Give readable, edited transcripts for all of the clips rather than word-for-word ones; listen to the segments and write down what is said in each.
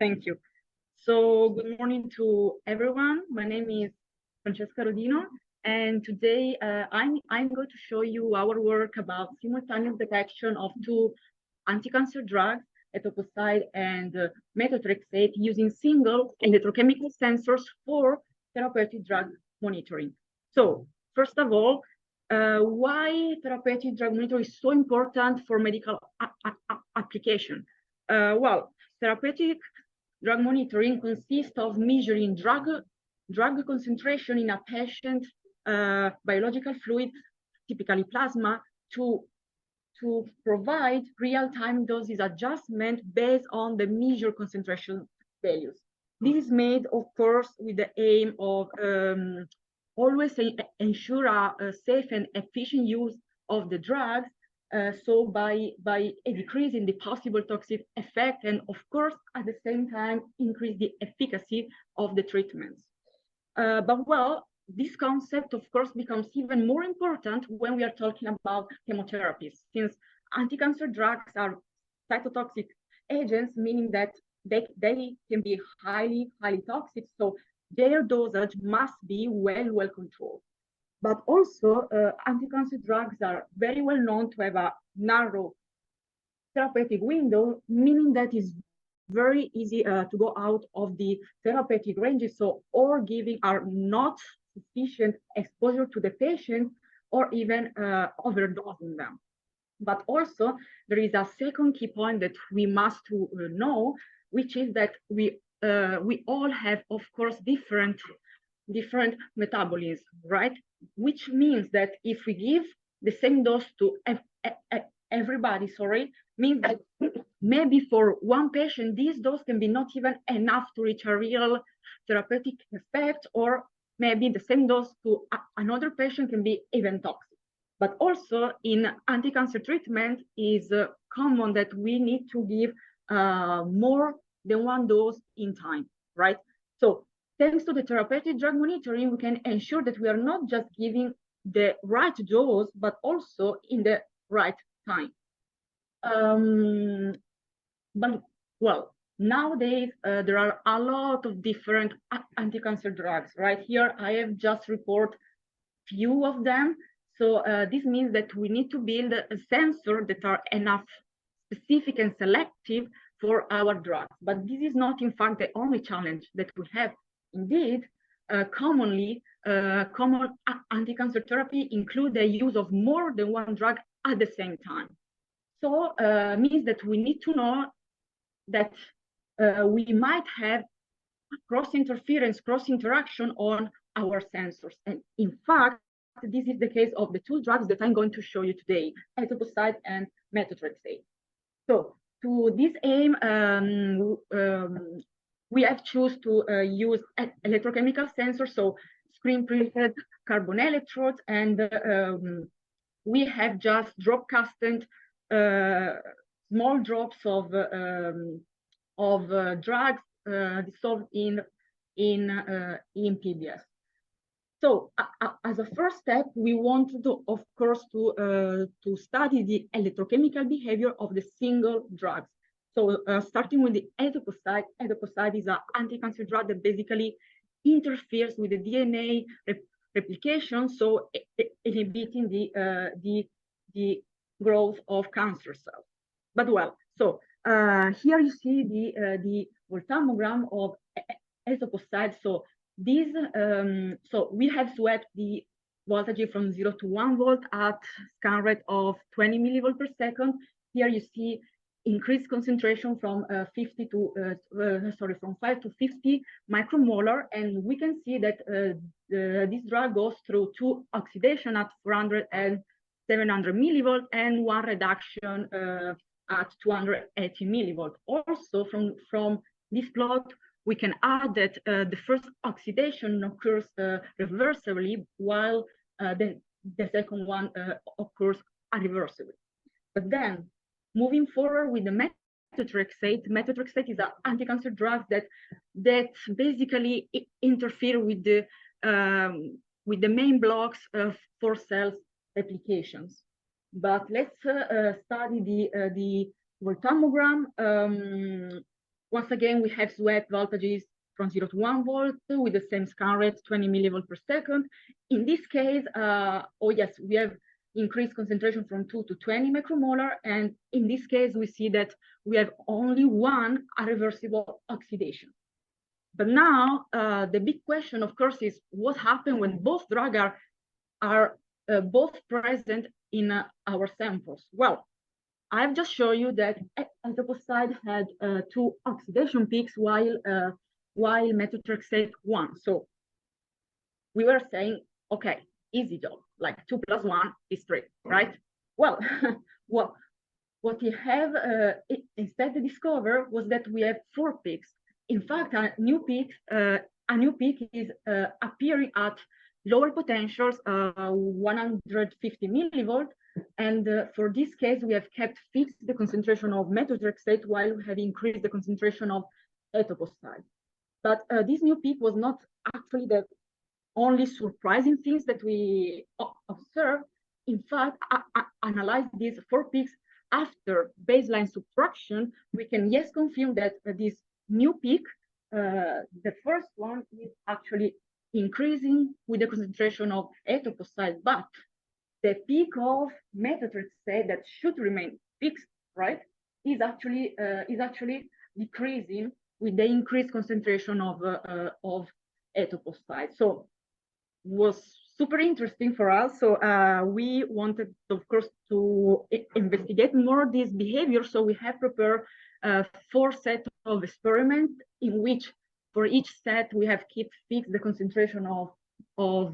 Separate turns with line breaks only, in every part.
Thank you. So good morning to everyone. My name is Francesca Rodino, and today I'm going to show you our work about simultaneous detection of two anti-cancer drugs, Etoposide and Methotrexate, using single electrochemical sensors for therapeutic drug monitoring. So first of all, why therapeutic drug monitoring is so important for medical application? Well, therapeutic drug monitoring consists of measuring drug concentration in a patient biological fluid, typically plasma, to provide real-time dosage adjustment based on the measured concentration values. This is made, of course, with the aim of always ensure a safe and efficient use of the drugs. So by decreasing the possible toxic effect, and of course at the same time increase the efficacy of the treatments. But well, this concept of course becomes even more important when we are talking about chemotherapies, since anti-cancer drugs are cytotoxic agents, meaning that they can be highly toxic. So their dosage must be well controlled. But also, anti-cancer drugs are very well known to have a narrow therapeutic window, meaning that it's very easy to go out of the therapeutic ranges, so or giving are not sufficient exposure to the patient, or even overdosing them. But also, there is a second key point that we must know, which is that we all have, of course, different metabolism, right? Which means that if we give the same dose to everybody, means that maybe for one patient, this dose can be not even enough to reach a real therapeutic effect, or maybe the same dose to another patient can be even toxic. But also in anti-cancer treatment is common that we need to give more than one dose in time, right? So thanks to the therapeutic drug monitoring, we can ensure that we are not just giving the right dose, but also in the right time. But well, nowadays there are a lot of different anti-cancer drugs, right? Here I have just report few of them. So this means that we need to build a sensor that are enough specific and selective for our drugs. But this is not, in fact, the only challenge that we have. Indeed, common anti-cancer therapy include the use of more than one drug at the same time. So means that we need to know that we might have cross-interference, cross-interaction on our sensors. And in fact, this is the case of the two drugs that I'm going to show you today, Etoposide and Methotrexate. So to this aim, we have chosen to use electrochemical sensors, so screen-printed carbon electrodes, and we have just drop-casted small drops of drugs dissolved in PBS. So as a first step, we want to, of course, to study the electrochemical behavior of the single drugs. So starting with the Etoposide. Etoposide is an anti-cancer drug that basically interferes with the DNA replication, so inhibiting the growth of cancer cells. But well, so here you see the voltammogram of Etoposide. So this, so we have swept the voltage from 0 to 1 volt at scan rate of 20 millivolt per second. Here you see increased concentration from from 5 to 50 micromolar, and we can see that this drug goes through two oxidation at 400 and 700 millivolt, and one reduction at 280 millivolt. Also, from this plot, we can add that the first oxidation occurs reversibly, while the second one occurs irreversibly. But then, moving forward with the methotrexate. Methotrexate is an anti-cancer drug that basically interfere with the main blocks for cells replications. But let's study the voltammogram. once again, we have swept voltages from 0 to 1 volt with the same scan rate, 20 millivolt per second. In this case, oh yes, we have increased concentration from 2 to 20 micromolar. And in this case, we see that we have only one irreversible oxidation. But now the big question, of course, is what happens when both drugs are both present in our samples? Well, I've just shown you that etoposide had 2 oxidation peaks while methotrexate 1. So we were saying, okay, easy job, like 2 plus 1 is 3, right? Well, what we have instead discovered was that we have 4 peaks. In fact, a new peak is appearing at lower potentials, 150 millivolt. And for this case, we have kept fixed the concentration of methotrexate while we have increased the concentration of etoposide. But this new peak was not actually the only surprising things that we observed. In fact, analyze these 4 peaks after baseline subtraction, we can confirm that this new peak, the first one, is actually increasing with the concentration of etoposide, but the peak of methotrexate that should remain fixed, right, is actually decreasing with the increased concentration of etoposide. So was super interesting for us. So we wanted, of course, to investigate more this behavior. So we have prepared 4 sets of experiments in which for each set we have kept fixed the concentration of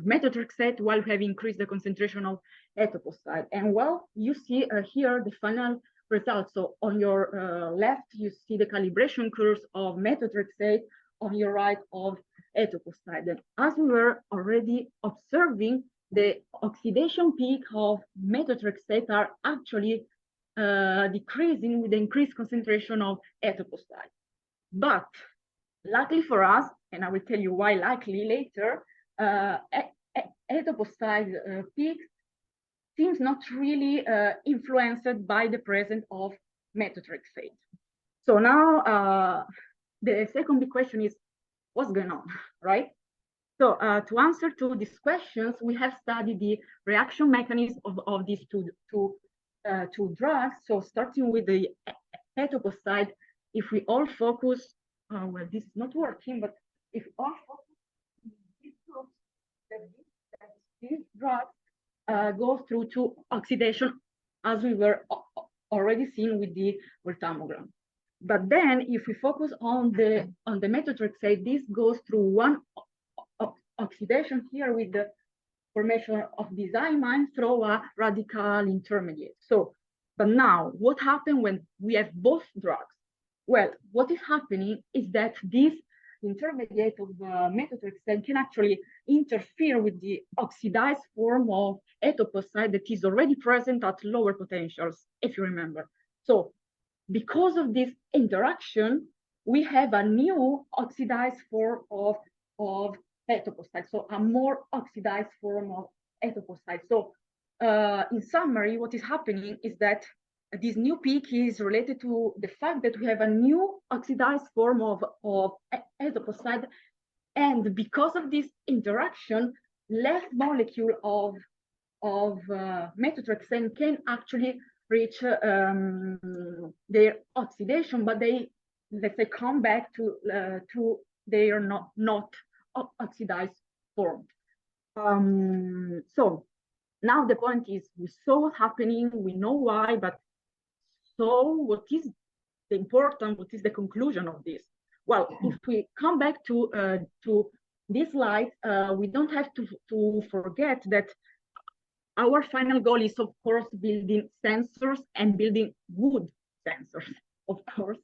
methotrexate while we have increased the concentration of etoposide. And well, you see here the final results. So on your left, you see the calibration curves of methotrexate, on your right of etoposide. And as we were already observing, the oxidation peak of methotrexate are actually decreasing with the increased concentration of etoposide. But luckily for us, and I will tell you why luckily later, etoposide peaks seems not really influenced by the presence of methotrexate. So now the second big question is, what's going on, right? So to answer to these questions, we have studied the reaction mechanism of these two drugs. So starting with the etoposide, if we all focus, well, this is not working, but if we all focus these drugs go through to oxidation, as we were already seeing with the thermogram. But then, if we focus on the methotrexate, this goes through one oxidation here with the formation of this imine through a radical intermediate. So, but now, what happens when we have both drugs? Well, what is happening is that this intermediate of methotrexate can actually interfere with the oxidized form of etoposide that is already present at lower potentials, if you remember. So because of this interaction, we have a new oxidized form of etoposide, so a more oxidized form of etoposide. So in summary, what is happening is that this new peak is related to the fact that we have a new oxidized form of etoposide, and because of this interaction, less molecule of methotrexate can actually reach their oxidation, but they, let's say, come back to their not oxidized form. So now the point is, we saw what's happening, we know why, but so what is the important, what is the conclusion of this? Well, if we come back to this slide, we don't have to forget that our final goal is, of course, building sensors and building good sensors, of course.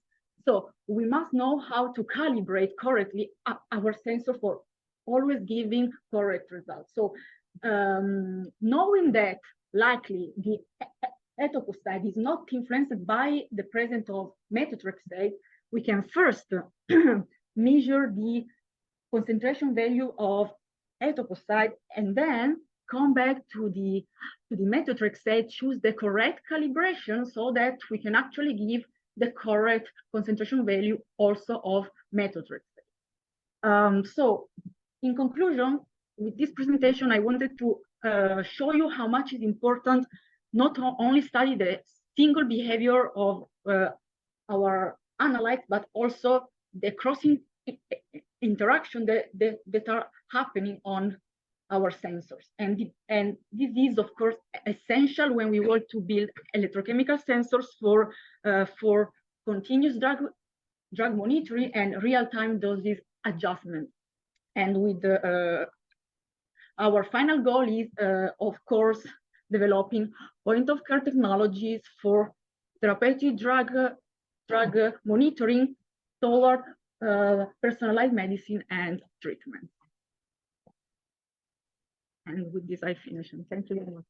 So we must know how to calibrate correctly our sensor for always giving correct results. So knowing that likely the etoposide is not influenced by the presence of methotrexate, we can first measure the concentration value of etoposide and then come back to the methotrexate, choose the correct calibration so that we can actually give the correct concentration value also of methotrexate. So in conclusion, with this presentation, I wanted to show you how much is important not only study the single behavior of our analytes, but also the crossing interaction that are happening on our sensors. And this is, of course, essential when we want to build electrochemical sensors for continuous drug monitoring and real-time doses adjustment. And with our final goal is, of course, developing point-of-care technologies for therapeutic drug monitoring toward personalized medicine and treatment. And with this, I finish. And thank you very much.